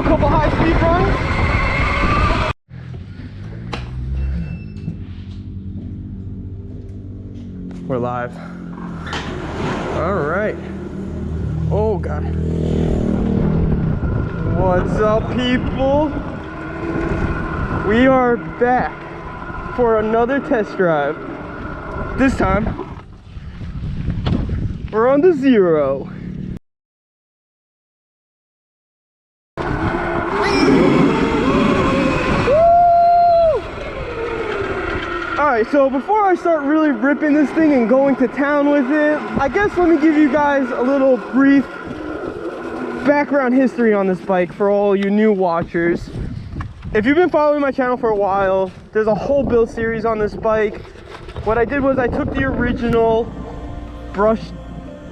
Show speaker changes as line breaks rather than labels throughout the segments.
a couple high-speed runs. We're live. All right. Oh God. What's up, people? We are back for another test drive. This time, we're on the Zero. Alright, so before I start really ripping this thing and going to town with it, I guess let me give you guys a little brief background history on this bike for all you new watchers. If you've been following my channel for a while, there's a whole build series on this bike. What I did was I took the original brushed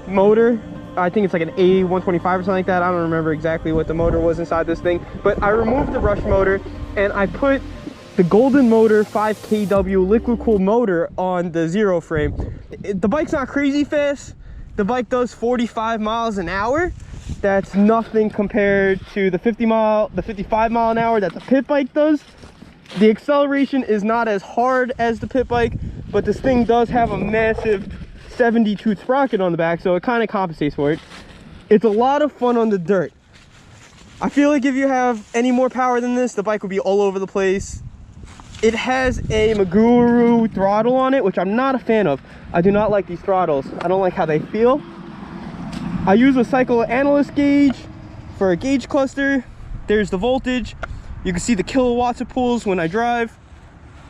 motor. I think it's like an A125 or something like that. I don't remember exactly what the motor was inside this thing, but I removed the brushed motor and I put the Golden Motor 5kW liquid cooled motor on the Zero frame. The bike's not crazy fast. The bike does 45 miles an hour. That's nothing compared to the 55 mile an hour that the pit bike does. The acceleration is not as hard as the pit bike, but this thing does have a massive 72 sprocket on the back, so it kind of compensates for it. It's a lot of fun on the dirt. I feel like if you have any more power than this, the bike will be all over the place. It has a Maguru throttle on it, which I'm not a fan of. I do not like these throttles. I don't like how they feel. I use a cycle analyst gauge for a gauge cluster. There's the voltage. You can see the kilowatts it pulls when I drive.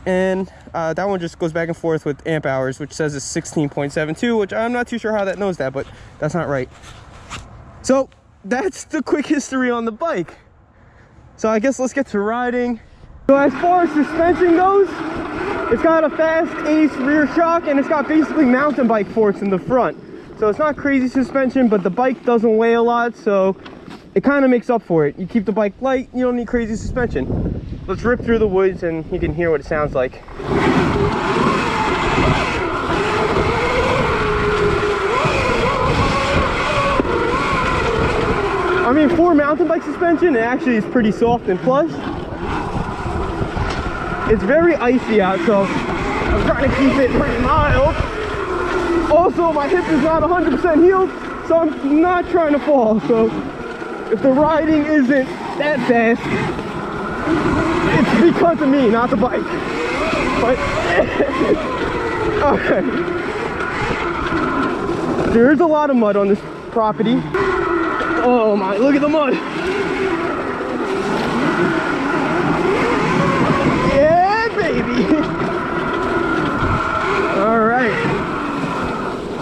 And that one just goes back and forth with amp hours, which says it's 16.72, which I'm not too sure how that knows that, but that's not right. So that's the quick history on the bike. So I guess let's get to riding. So as far as suspension goes, it's got a fast ace rear shock and it's got basically mountain bike forks in the front. So it's not crazy suspension, but the bike doesn't weigh a lot, so it kind of makes up for it. You keep the bike light, you don't need crazy suspension. Let's rip through the woods and you can hear what it sounds like. I mean, for mountain bike suspension, it actually is pretty soft and plush. It's very icy out, so I'm trying to keep it pretty mild. Also, my hip is not 100% healed, so I'm not trying to fall. So if the riding isn't that fast, it's because of me, not the bike. But okay. There is a lot of mud on this property. Oh my, look at the mud. All right,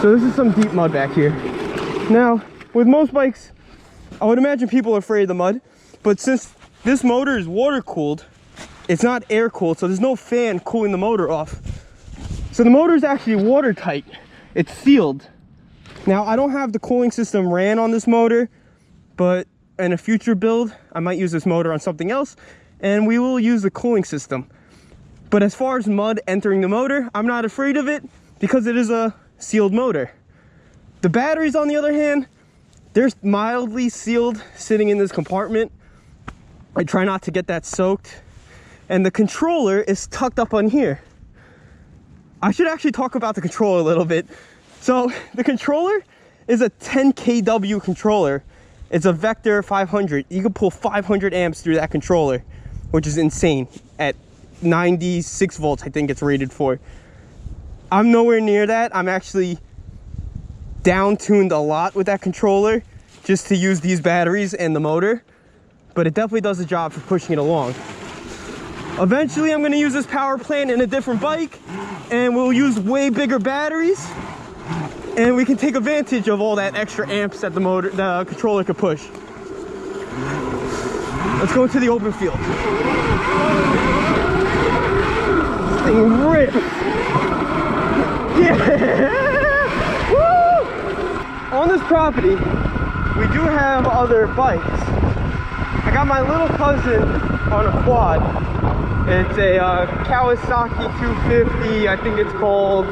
so this is some deep mud back here. Now, with most bikes, I would imagine people are afraid of the mud, but since this motor is water cooled, it's not air cooled, so there's no fan cooling the motor off. So the motor is actually watertight. It's sealed. Now, I don't have the cooling system ran on this motor, but in a future build, I might use this motor on something else, and we will use the cooling system. But as far as mud entering the motor, I'm not afraid of it because it is a sealed motor. The batteries, on the other hand, they're mildly sealed sitting in this compartment. I try not to get that soaked. And the controller is tucked up on here. I should actually talk about the controller a little bit. So the controller is a 10 kW controller. It's a Vector 500. You can pull 500 amps through that controller, which is insane. At 96 volts, I think it's rated for. I'm nowhere near that. I'm actually down tuned a lot with that controller just to use these batteries and the motor, but it definitely does the job for pushing it along. Eventually I'm going to use this power plant in a different bike, and we'll use way bigger batteries, and we can take advantage of all that extra amps that the controller could push. Let's go into the open field. This thing rips. Yeah! Woo! On this property, we do have other bikes. I got my little cousin on a quad. It's a Kawasaki 250, I think it's called.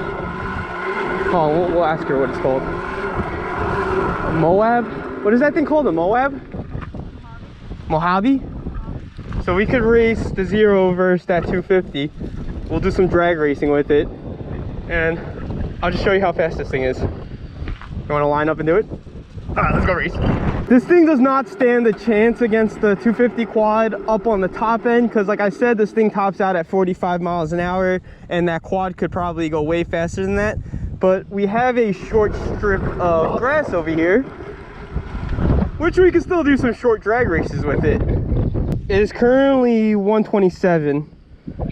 Oh, we'll ask her what it's called. A Moab? What is that thing called? A Moab? Mojave. So we could race the 0 versus that 250. We'll do some drag racing with it, and I'll just show you how fast this thing is. You want to line up and do it? All right, let's go race. This thing does not stand a chance against the 250 quad up on the top end, because like I said, this thing tops out at 45 miles an hour, and that quad could probably go way faster than that. But we have a short strip of grass over here, which we can still do some short drag races with it. It is currently 127.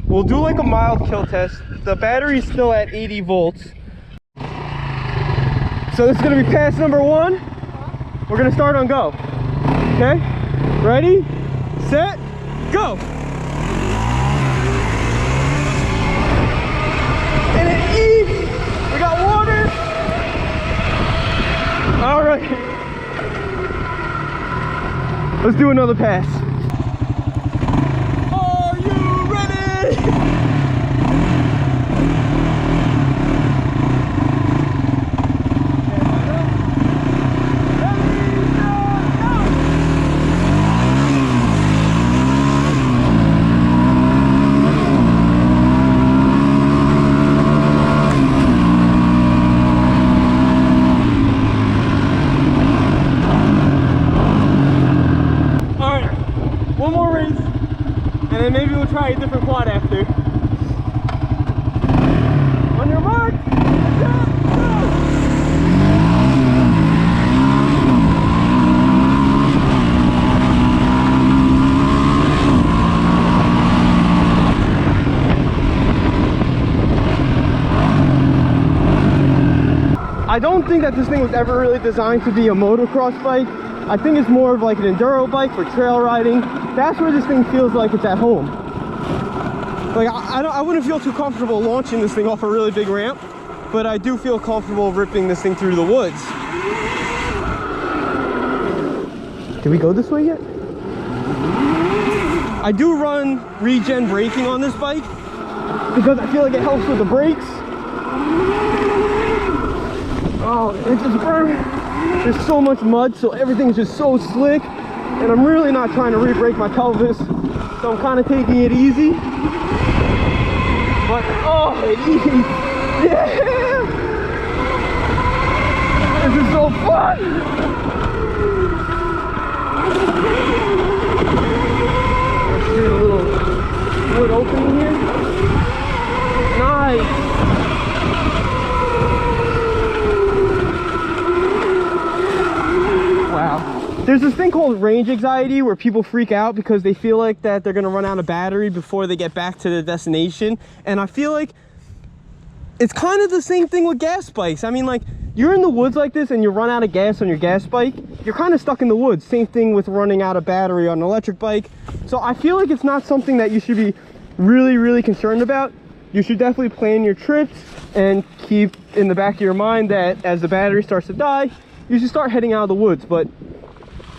We'll do like a mild kill test. The battery's still at 80 volts. So this is gonna be pass number 1. We're gonna start on go. Okay? Ready, set, go! And it eats! We got water! Alright. Let's do another pass. Are you ready? And then maybe we'll try a different quad after. On your mark, set, go! I don't think that this thing was ever really designed to be a motocross bike. I think it's more of like an enduro bike for trail riding. That's where this thing feels like it's at home. Like I wouldn't feel too comfortable launching this thing off a really big ramp, but I do feel comfortable ripping this thing through the woods. Did we go this way yet? I do run regen braking on this bike because I feel like it helps with the brakes. Oh, it just burns. There's so much mud, so everything's just so slick, and I'm really not trying to re-brake my pelvis, so I'm kind of taking it easy. But oh, it eats. Yeah! This is so fun! Let's do a little wood opening here. Nice! Wow. There's this thing called range anxiety where people freak out because they feel like that they're gonna run out of battery before they get back to the destination. And I feel like it's kind of the same thing with gas bikes. I mean, like, you're in the woods like this and you run out of gas on your gas bike, you're kind of stuck in the woods. Same thing with running out of battery on an electric bike. So I feel like it's not something that you should be really concerned about. You should definitely plan your trips and keep in the back of your mind that as the battery starts to die, you should start heading out of the woods. But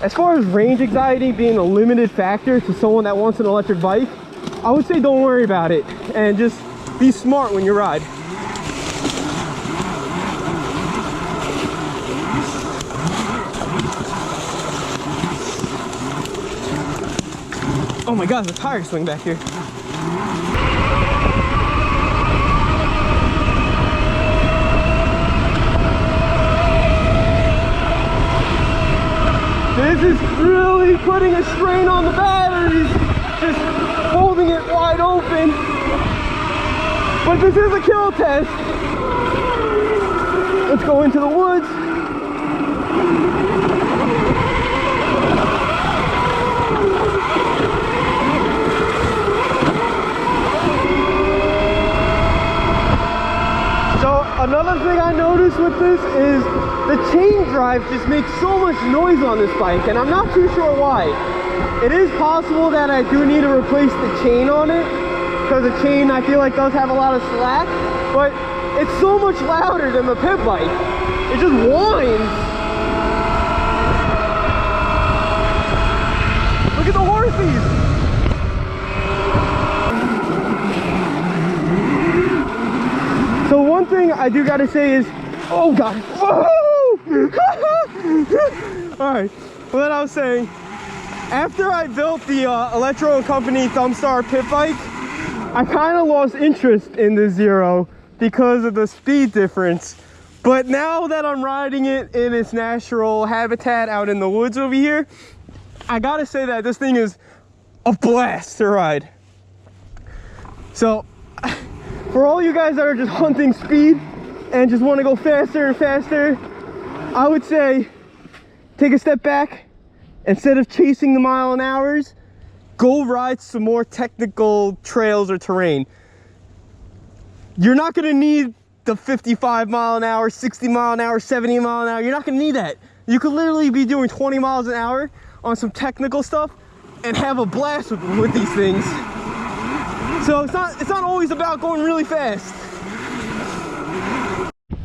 as far as range anxiety being a limited factor to someone that wants an electric bike, I would say don't worry about it and just be smart when you ride. Oh my god, the tire swing back here. This is really putting a strain on the batteries, just holding it wide open. But this is a kill test. Let's go into the woods. So another thing I noticed with this is the chain drive just makes so much noise on this bike, and I'm not too sure why. It is possible that I do need to replace the chain on it, because the chain I feel like does have a lot of slack, but it's so much louder than the pit bike. It just whines. Look at the horsies. So one thing I do gotta say is, oh god, whoa! All right, what I was saying After I built the Electro & Company Thumbstar pit bike, I kind of lost interest in the Zero because of the speed difference. But now that I'm riding it in its natural habitat out in the woods over here, I gotta say that this thing is a blast to ride. So for all you guys that are just hunting speed and just want to go faster and faster, I would say take a step back. Instead of chasing the mile an hours, go ride some more technical trails or terrain. You're not gonna need the 55 mile an hour, 60 mile an hour, 70 mile an hour. You're not gonna need that. You could literally be doing 20 miles an hour on some technical stuff and have a blast with these things. So it's not always about going really fast.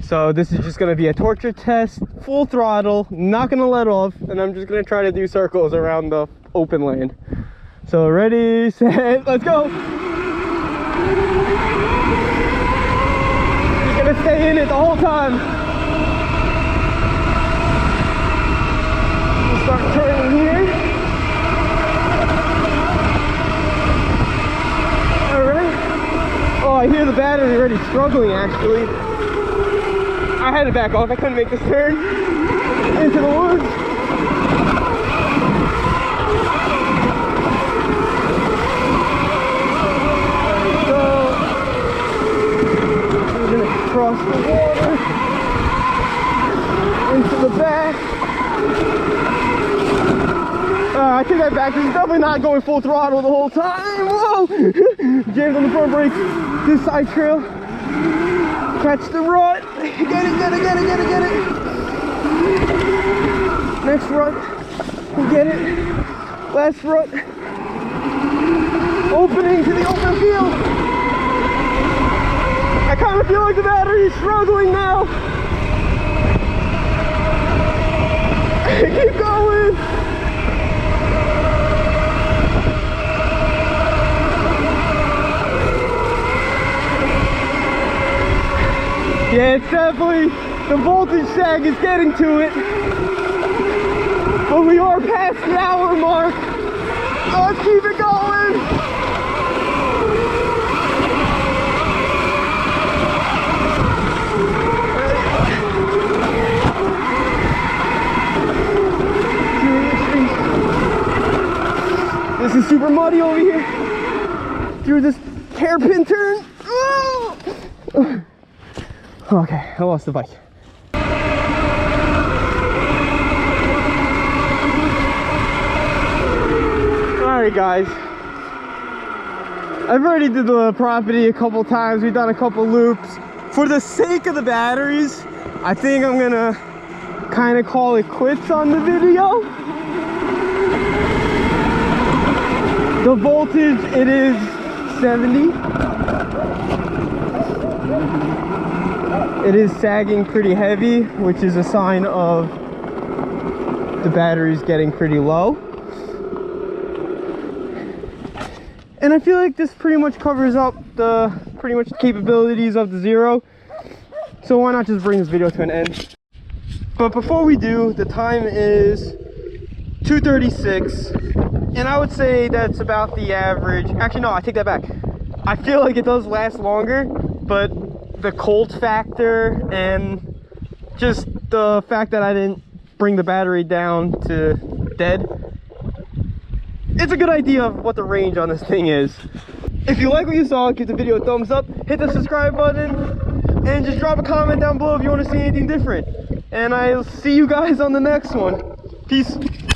So this is just gonna be a torture test, full throttle, not gonna let off, and I'm just gonna try to do circles around the open land. So ready, set, let's go. Just gonna stay in it the whole time. We'll start turning here. All right. Oh, I hear the battery already struggling actually. I had to back off, I couldn't make this turn into the woods. There we go. We're gonna cross the water into the back. I think that back is definitely not going full throttle the whole time. Whoa! Jammed on the front brakes. This side trail. Catch the rut. Get it, get it, get it, get it, get it. Next rut. Get it. Last rut. Opening to the open field. I kind of feel like the battery is struggling now. Keep going. Yeah, it's definitely, the voltage sag is getting to it. But we are past the hour mark. So let's keep it going. This is super muddy over here. Through this hairpin turn. Oh! Okay, I lost the bike. Alright guys, I've already did the property a couple times. We've done a couple loops. For the sake of the batteries, I think I'm gonna kind of call it quits on the video. The voltage, it is 70. It is sagging pretty heavy, which is a sign of the battery's getting pretty low. And I feel like this pretty much covers up the capabilities of the Zero. So why not just bring this video to an end? But before we do, the time is 2:36, and I would say that's about the average. Actually, no, I take that back. I feel like it does last longer, but the cold factor and just the fact that I didn't bring the battery down to dead, it's a good idea of what the range on this thing is. If you like what you saw, give the video a thumbs up, hit the subscribe button, and just drop a comment down below if you want to see anything different. And I'll see you guys on the next one. Peace.